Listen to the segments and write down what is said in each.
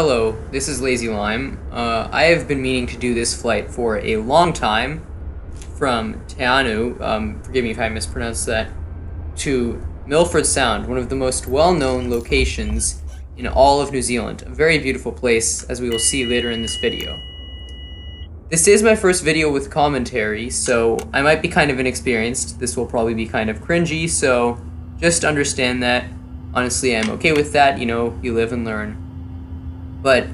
Hello, this is Lazy Lime. I have been meaning to do this flight for a long time from Teanu, forgive me if I mispronounce that, to Milford Sound, one of the most well-known locations in all of New Zealand. A very beautiful place, as we will see later in this video. This is my first video with commentary, so I might be kind of inexperienced. This will probably be kind of cringy, so just understand that. Honestly, I'm okay with that. You know, you live and learn. But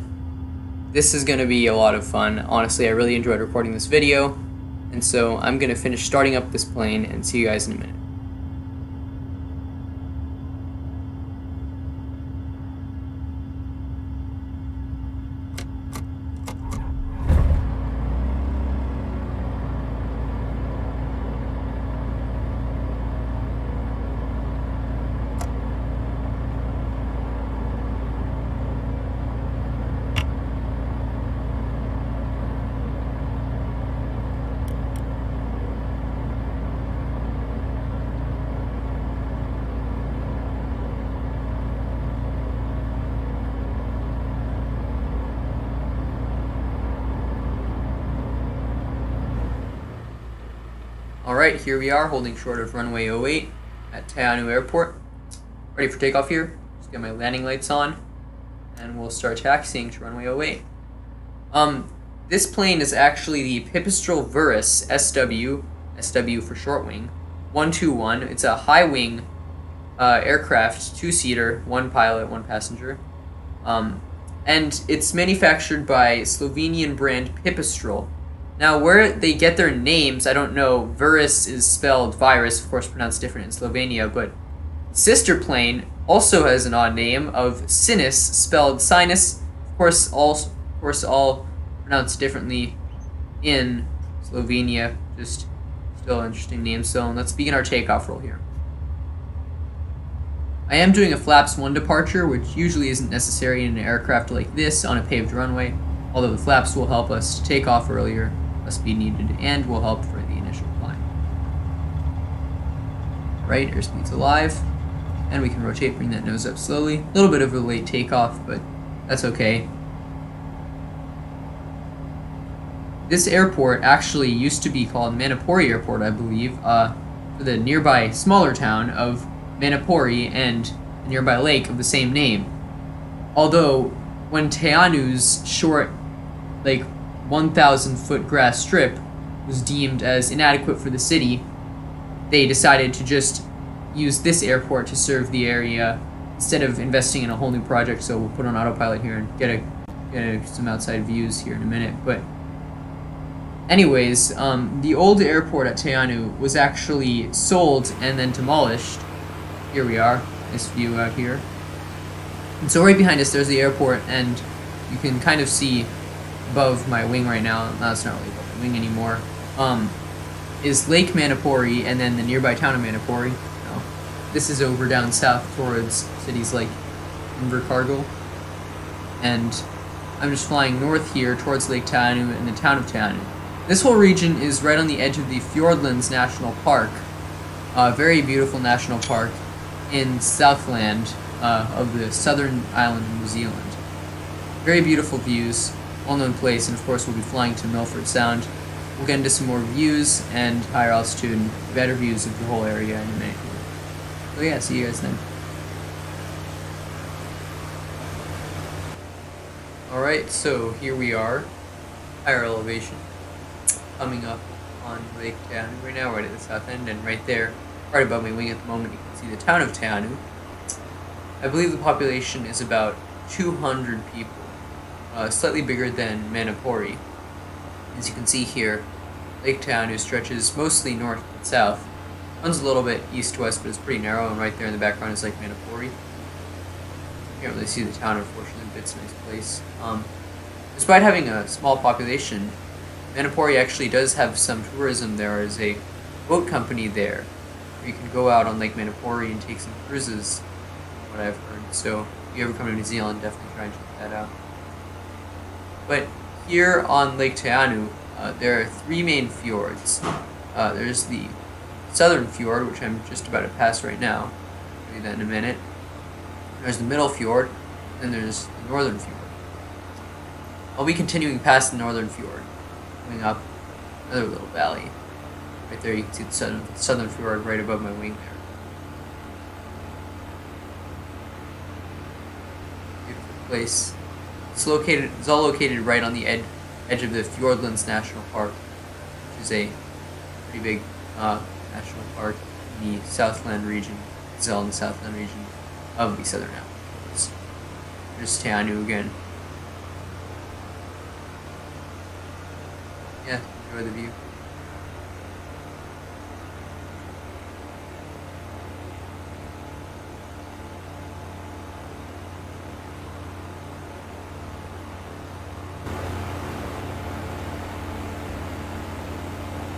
this is going to be a lot of fun. Honestly, I really enjoyed recording this video, and so I'm going to finish starting up this plane and see you guys in a minute. Alright, here we are, holding short of runway 08 at Teanu Airport. Ready for takeoff here. Just get my landing lights on, and we'll start taxiing to runway 08. This plane is actually the Pipistrel Verus SW for short wing, 121. It's a high wing aircraft, two-seater, one pilot, one passenger. And it's manufactured by Slovenian brand Pipistrel. Now, where they get their names, I don't know. Verus is spelled virus, of course pronounced different in Slovenia, but sister plane also has an odd name of Sinus, spelled sinus, of course all pronounced differently in Slovenia. Just still an interesting name. So let's begin our takeoff roll here. I am doing a flaps 1 departure, which usually isn't necessary in an aircraft like this on a paved runway, although the flaps will help us to take off earlier. Must be needed and will help for the initial climb. Right, airspeed's alive, and we can rotate, bring that nose up slowly. A little bit of a late takeoff, but that's okay. This airport actually used to be called Manapouri Airport, I believe, for the nearby smaller town of Manapouri and the nearby lake of the same name. Although, when Teanu's short, 1,000-foot grass strip was deemed as inadequate for the city, they decided to just use this airport to serve the area instead of investing in a whole new project. So we'll put on autopilot here and get some outside views here in a minute. But anyways, the old airport at Teanu was actually sold and then demolished. Here we are, nice view out here. And so right behind us there's the airport, and you can kind of see above my wing right now, no, it's not really above the wing anymore, is Lake Manapouri and then the nearby town of Manapouri. No, this is over down south towards cities like Invercargill. And I'm just flying north here towards Lake Teanu and the town of Teanu. This whole region is right on the edge of the Fiordlands National Park, a very beautiful national park in Southland of the southern island of New Zealand. Very beautiful views. Well-known place, and of course we'll be flying to Milford Sound. We'll get into some more views and higher altitude and better views of the whole area in a minute. So yeah, see you guys then. Alright, so here we are, higher elevation, coming up on Lake Teanu right now, right at the south end, and right there, right above my wing at the moment, you can see the town of Teanu. I believe the population is about 200 people. Slightly bigger than Manapouri. As you can see here, Lake Teanu stretches mostly north and south. Runs a little bit east to west, but it's pretty narrow, and right there in the background is Lake Manapouri. Can't really see the town, unfortunately, but it's a nice place. Despite having a small population, Manapouri actually does have some tourism. There is a boat company there where you can go out on Lake Manapouri and take some cruises, from what I've heard. So if you ever come to New Zealand, definitely try and check that out. But here on Lake Teanu, there are 3 main fjords. There's the southern fjord, which I'm just about to pass right now. I'll do that in a minute. There's the middle fjord, and there's the northern fjord. I'll be continuing past the northern fjord, going up another little valley. Right there, you can see the southern fjord right above my wing there. Beautiful place. It's all located right on the edge of the Fjordlands National Park, which is a pretty big national park in the Southland region. It's all in the Southland region of the Southern Alps. There's Teanu again. Yeah, enjoy the view.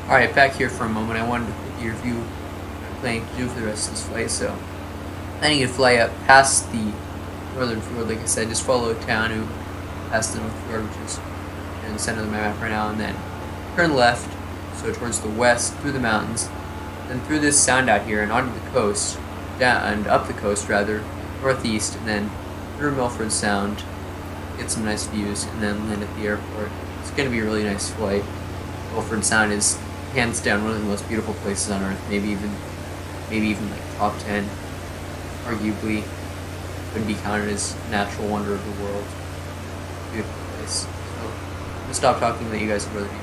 Alright, back here for a moment. I wanted to quickly review what I'm planning to do for the rest of this flight. So, planning to fly up past the northern fjord, like I said, just follow Teanu past the north fjord, which is in the center of the map right now, and then turn left, so towards the west, through the mountains, then through this sound out here and onto the coast, down and up the coast rather, northeast, and then through Milford Sound, get some nice views, and then land at the airport. It's going to be a really nice flight. Milford Sound is hands down one of the most beautiful places on earth, maybe even like top 10, arguably would be counted as natural wonder of the world. Beautiful place. So I'm gonna stop talking and let you guys enjoy the views.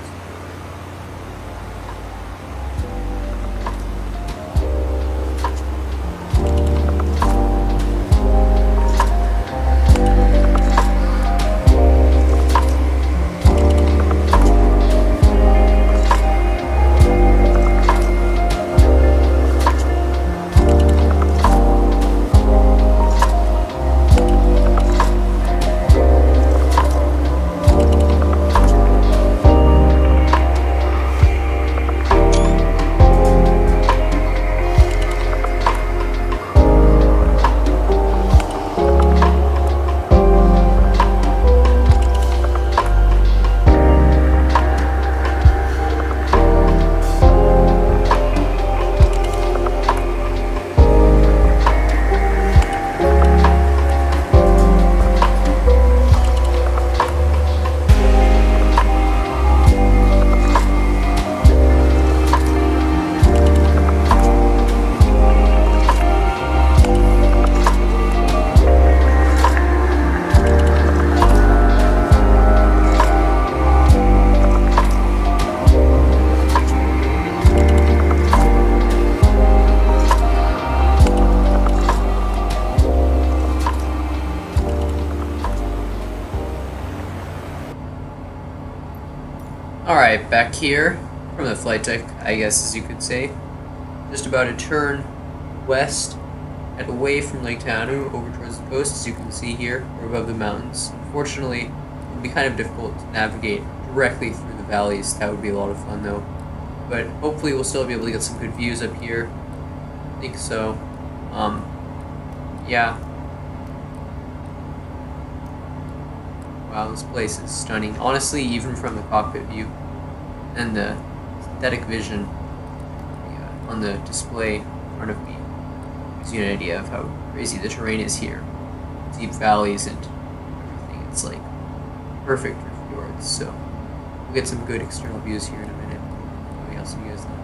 Alright, back here from the flight deck, I guess as you could say. Just about to turn west and away from Lake Teanu over towards the coast, as you can see here. We're above the mountains. Unfortunately, it would be kind of difficult to navigate directly through the valleys. That would be a lot of fun though. But hopefully we'll still be able to get some good views up here. I think so. Yeah. Wow, this place is stunning. Honestly, even from the cockpit view and the synthetic vision on the display in front of me gives you an idea of how crazy the terrain is here. Deep valleys and everything. It's like perfect for fjords. So we'll get some good external views here in a minute. Maybe I'll see you guys then.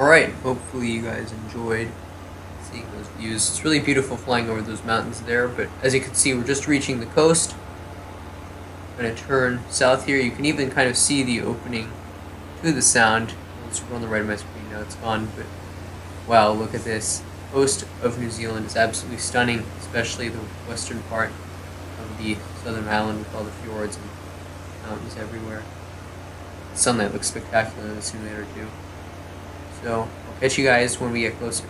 Alright, hopefully you guys enjoyed seeing those views. It's really beautiful flying over those mountains there, but as you can see, we're just reaching the coast. I'm going to turn south here. You can even kind of see the opening to the sound. It's on the right of my screen now, it's gone, but wow, look at this. The coast of New Zealand is absolutely stunning, especially the western part of the southern island with all the fjords and mountains everywhere. The sunlight looks spectacular in the simulator too. So, I'll catch you guys when we get closer.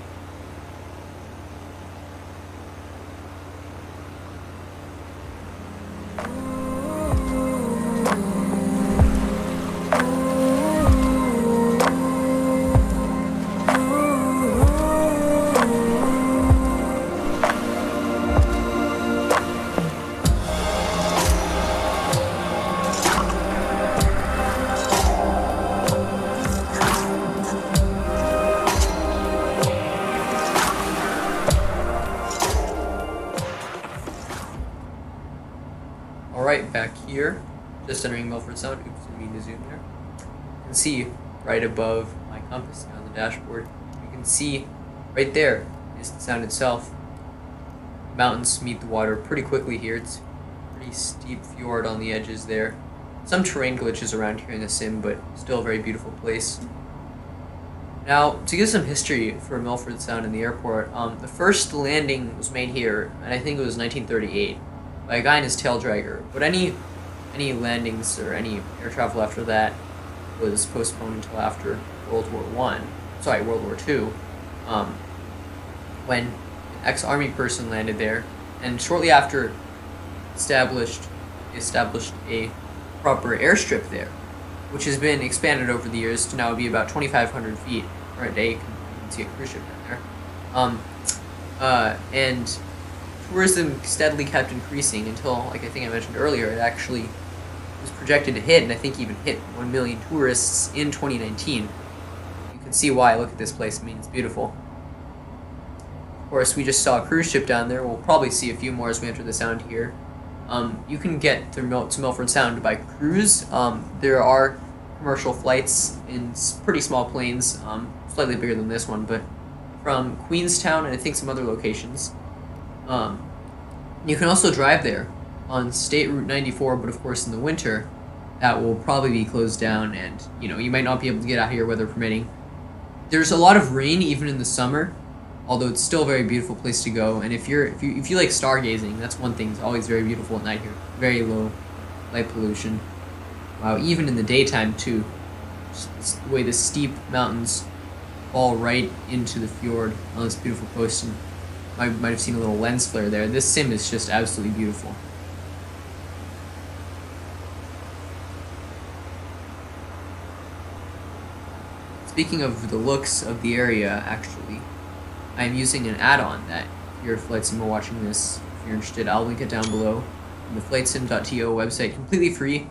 Alright, back here, just entering Milford Sound. Oops, I didn't mean to zoom there. You can see right above my compass now on the dashboard. You can see right there is the sound itself. Mountains meet the water pretty quickly here. It's a pretty steep fjord on the edges there. Some terrain glitches around here in the sim, but still a very beautiful place. Now, to give some history for Milford Sound and the airport, the first landing was made here, and I think it was 1938. By a guy in his tail dragger, but any landings or any air travel after that was postponed until after World War II, when an ex-army person landed there, and shortly after established a proper airstrip there, which has been expanded over the years to now be about 2,500 feet per day. You can see a cruise ship down there, and tourism steadily kept increasing until, like I think I mentioned earlier, it actually was projected to hit, and I think even hit 1 million tourists in 2019. You can see why. Look at this place. I mean, it's beautiful. Of course, we just saw a cruise ship down there. We'll probably see a few more as we enter the sound here. You can get to Milford Sound by cruise. There are commercial flights in pretty small planes, slightly bigger than this one, but from Queenstown and I think some other locations. You can also drive there on State Route 94, but of course in the winter that will probably be closed down, and you might not be able to get out here, weather permitting. There's a lot of rain even in the summer, although it's still a very beautiful place to go. And if you like stargazing, that's one thing that's always very beautiful at night here. Very low light pollution. Wow, even in the daytime too. Just the way the steep mountains fall right into the fjord on this beautiful coast. And I might have seen a little lens flare there. This sim is just absolutely beautiful. Speaking of the looks of the area, actually, I'm using an add-on that, if you're a Flight Sim watching this, if you're interested, I'll link it down below. On the flightsim.to website, completely free.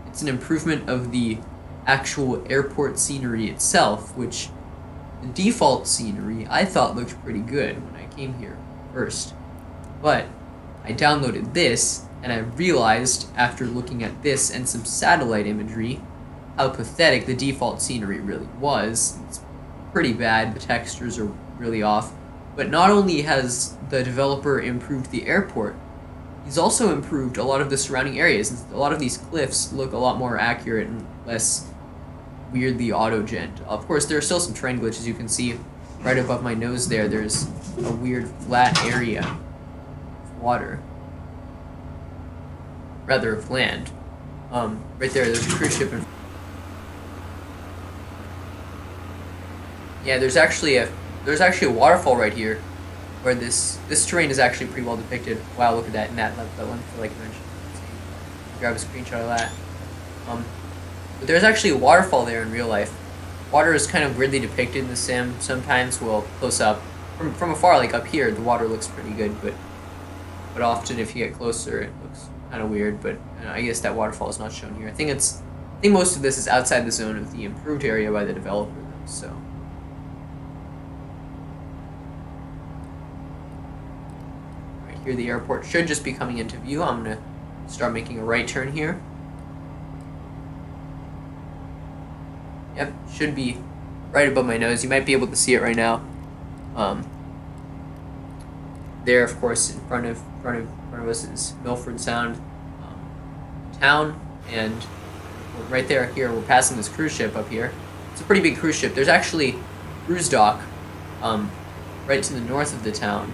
It's an improvement of the actual airport scenery itself, which the default scenery I thought looked pretty good when I came here first. But I downloaded this, and I realized after looking at this and some satellite imagery how pathetic the default scenery really was. It's pretty bad, the textures are really off. But not only has the developer improved the airport, he's also improved a lot of the surrounding areas. A lot of these cliffs look a lot more accurate and less weirdly auto-genned. Of course, there are still some terrain glitches. You can see right above my nose there, there's a weird flat area of water. Rather, of land. Right there's a cruise ship in. Yeah, there's actually a waterfall right here, where this terrain is actually pretty well depicted. Wow, look at that, and that one, like I mentioned. Grab a screenshot of that. But there's actually a waterfall there in real life. Water is kind of weirdly depicted in the sim. Sometimes we'll close up from afar, like up here, the water looks pretty good, but often if you get closer, it looks kind of weird. But I guess that waterfall is not shown here. I think most of this is outside the zone of the improved area by the developer, though. So. Here the airport should just be coming into view. I'm going to start making a right turn here. Yep, should be right above my nose. You might be able to see it right now. Um, there, of course, in front of us is Milford Sound town, and right there here we're passing this cruise ship up here. It's a pretty big cruise ship. There's actually a cruise dock right to the north of the town,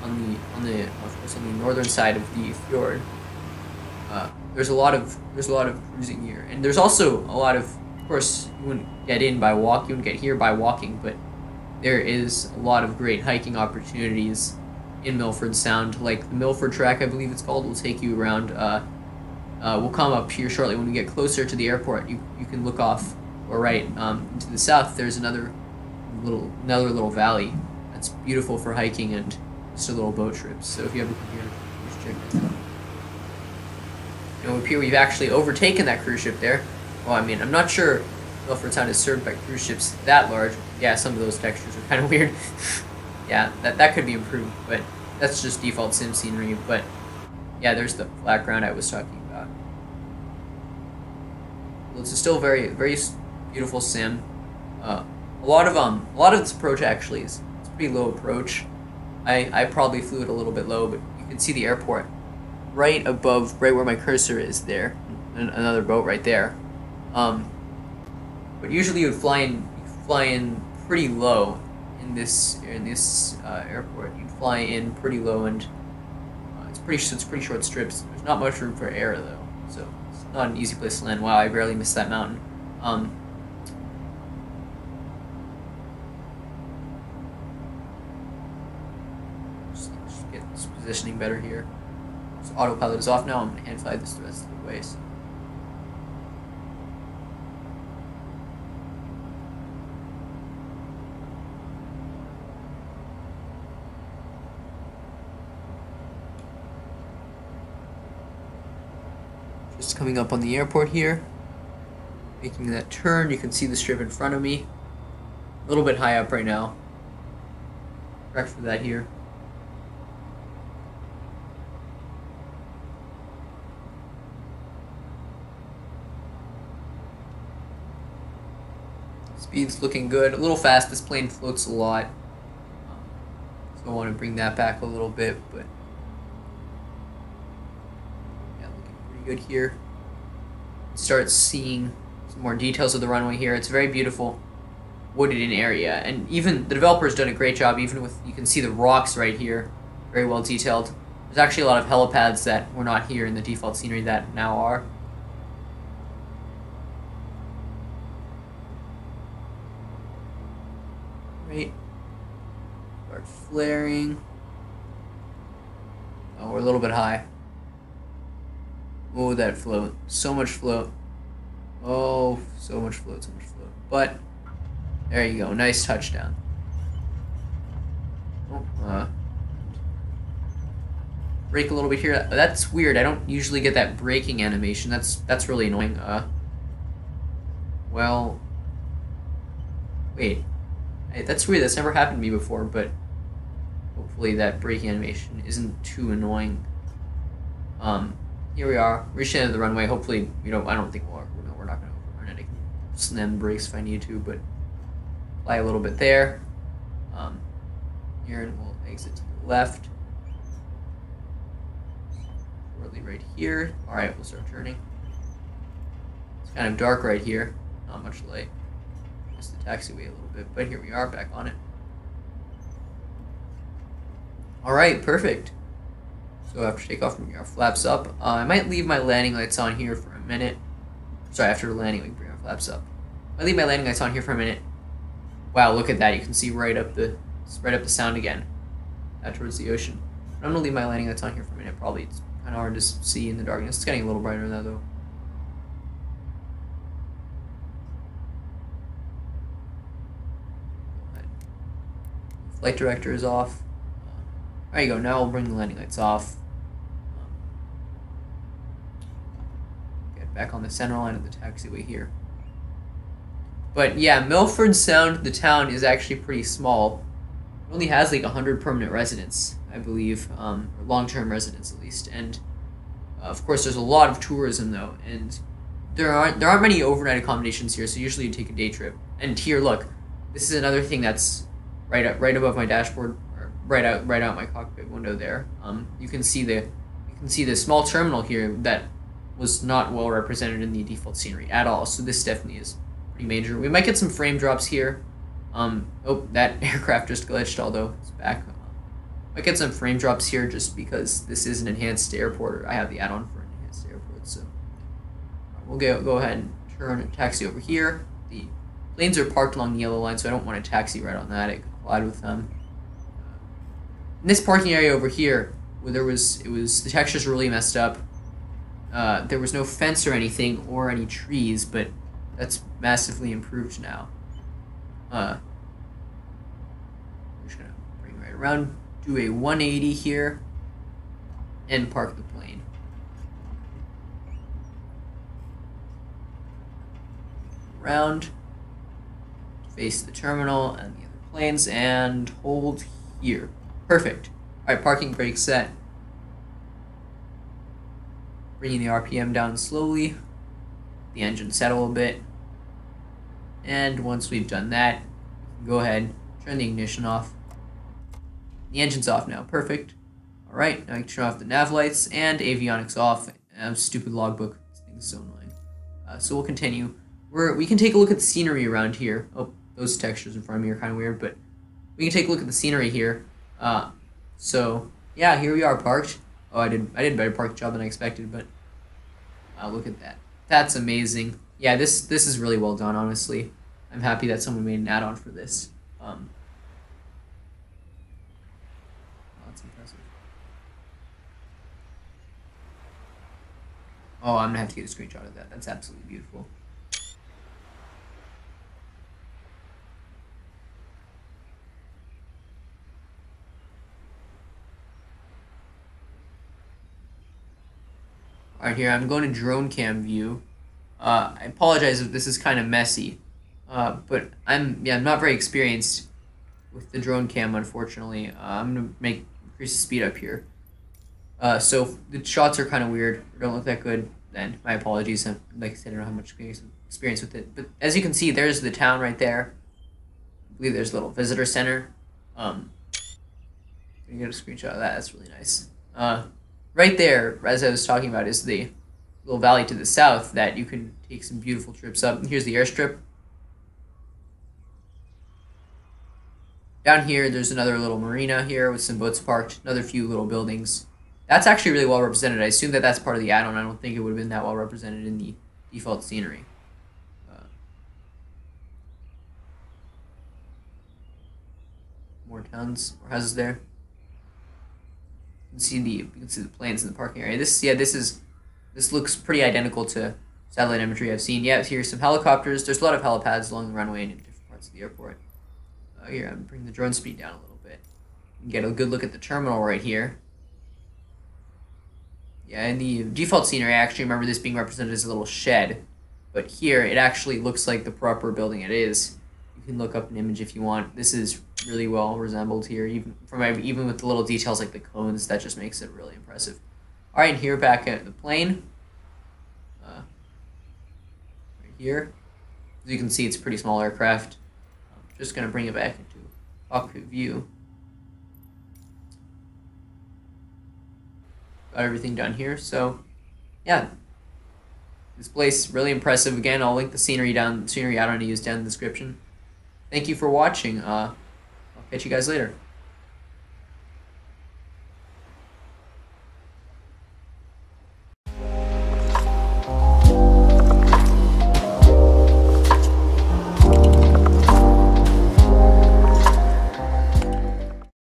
on the northern side of the fjord. There's a lot of cruising here, and there's also a lot of course, you wouldn't get in by walk. You wouldn't get here by walking, but there is a lot of great hiking opportunities in Milford Sound, like the Milford Track, I believe it's called. Will take you around. We'll come up here shortly when we get closer to the airport. You can look off or right to the south. There's another little valley that's beautiful for hiking and just a little boat trip. So if you ever come here, just check that out. Up here we've actually overtaken that cruise ship there. Well, I mean, I'm not sure Milford Sound is served by cruise ships that large. Yeah, some of those textures are kind of weird. Yeah, that could be improved, but that's just default sim scenery. But yeah, there's the flat ground I was talking about. Well, it's still very beautiful sim. A lot of this approach actually it's pretty low approach. I probably flew it a little bit low, but you can see the airport right above, right where my cursor is there, and another boat right there. But usually you would fly in pretty low in this airport. You'd fly in pretty low, and it's pretty short strips. There's not much room for air though, so it's not an easy place to land. Wow, I barely missed that mountain. Just get this positioning better here. So autopilot is off now. I'm gonna hand fly this the rest of the way. So. Just coming up on the airport here, making that turn. You can see the strip in front of me. A little bit high up right now. Correct for that here. Speed's looking good. A little fast. This plane floats a lot, so I want to bring that back a little bit, but yeah, looking pretty good here. Start seeing some more details of the runway here. It's very beautiful, wooded in area, and even the developer's done a great job. Even with, you can see the rocks right here, very well detailed. There's actually a lot of helipads that were not here in the default scenery that now are. Start flaring. Oh, we're a little bit high. Oh, that float. So much float. Oh, so much float, so much float. But, there you go. Nice touchdown. Oh, brake a little bit here. That's weird. I don't usually get that braking animation. That's really annoying. Well, wait. That's weird. That's never happened to me before, but hopefully that braking animation isn't too annoying. Here we are, reaching the end of the runway. Hopefully, I don't think we're not going to overrun it. I can slam brakes if I need to, but fly a little bit there. Here, and we'll exit to the left. Shortly right here. All right, we'll start turning. It's kind of dark right here. Not much light. The taxiway a little bit, but here we are back on it. Alright, perfect. So after takeoff, bring our flaps up. I might leave my landing lights on here for a minute. Sorry, after the landing, we can bring our flaps up. I leave my landing lights on here for a minute. Wow, look at that. You can see right up the sound again. Out towards the ocean. But I'm gonna leave my landing lights on here for a minute. Probably it's kind of hard to see in the darkness. It's getting a little brighter now though. Flight director is off. There you go. Now we'll bring the landing lights off. Get back on the center line of the taxiway here. But yeah, Milford Sound, the town, is actually pretty small. It only has like 100 permanent residents, I believe, or long-term residents at least. And of course, there's a lot of tourism though, and there aren't many overnight accommodations here. So usually you take a day trip, And here, look, this is another thing that's right above my dashboard, or right out my cockpit window there. You can see the small terminal here that was not well represented in the default scenery at all. So this definitely is pretty major. We might get some frame drops here. Oh, that aircraft just glitched, although it's back. Might get some frame drops here just because this is an enhanced airport. Or I have the add-on for an enhanced airport, so we'll go ahead and turn a taxi over here. The planes are parked along the yellow line, so I don't want to taxi right on that. It could collide with them. In this parking area over here, where the textures were really messed up. There was no fence or anything or any trees, but that's massively improved now. I'm just gonna bring right around, do a 180 here, and park the plane. Around, face the terminal and the other planes, and hold here. Perfect. All right, parking brake set. Bringing the RPM down slowly, the engine settle a bit, and once we've done that, we can go ahead, turn the ignition off. The engine's off now, perfect. All right, now I can turn off the nav lights and avionics off. Stupid logbook, this thing's so annoying. So we'll continue. We can take a look at the scenery around here. Oh, those textures in front of me are kind of weird, but we can take a look at the scenery here. So yeah, here we are parked. Oh, I did a better park job than I expected, but look at that. That's amazing. Yeah, this is really well done, honestly. I'm happy that someone made an add-on for this. That's impressive. Oh, I'm gonna have to get a screenshot of that. That's absolutely beautiful. Alright, here I'm going to drone cam view. I apologize if this is kind of messy, but I'm not very experienced with the drone cam, unfortunately. I'm gonna increase the speed up here. So the shots are kind of weird, don't look that good. Then my apologies. Like I said, I don't have much experience with it. But as you can see, there's the town right there. I believe there's a little visitor center. Can you get a screenshot of that? That's really nice. Right there, as I was talking about, is the little valley to the south that you can take some beautiful trips up. And here's the airstrip. Down here, there's another little marina here with some boats parked, another few little buildings. That's actually really well represented. I assume that that's part of the add-on. I don't think it would have been that well represented in the default scenery. More towns, more houses there. You can see the planes in the parking area. This looks pretty identical to satellite imagery I've seen. Yeah, here's some helicopters. There's a lot of helipads along the runway and in different parts of the airport. Here, I'm bringing the drone speed down a little bit. You can get a good look at the terminal right here. Yeah, in the default scenery, I actually remember this being represented as a little shed, but here it actually looks like the proper building it is. You can look up an image if you want. This is really well resembled here, even with the little details like the cones. That just makes it really impressive. All right, here back at the plane. Right here, as you can see, it's a pretty small aircraft. I'm just gonna bring it back into cockpit view. Got everything done here, so yeah, this place really impressive. Again, I'll link the scenery add-on to use down in the description. Thank you for watching. I'll catch you guys later.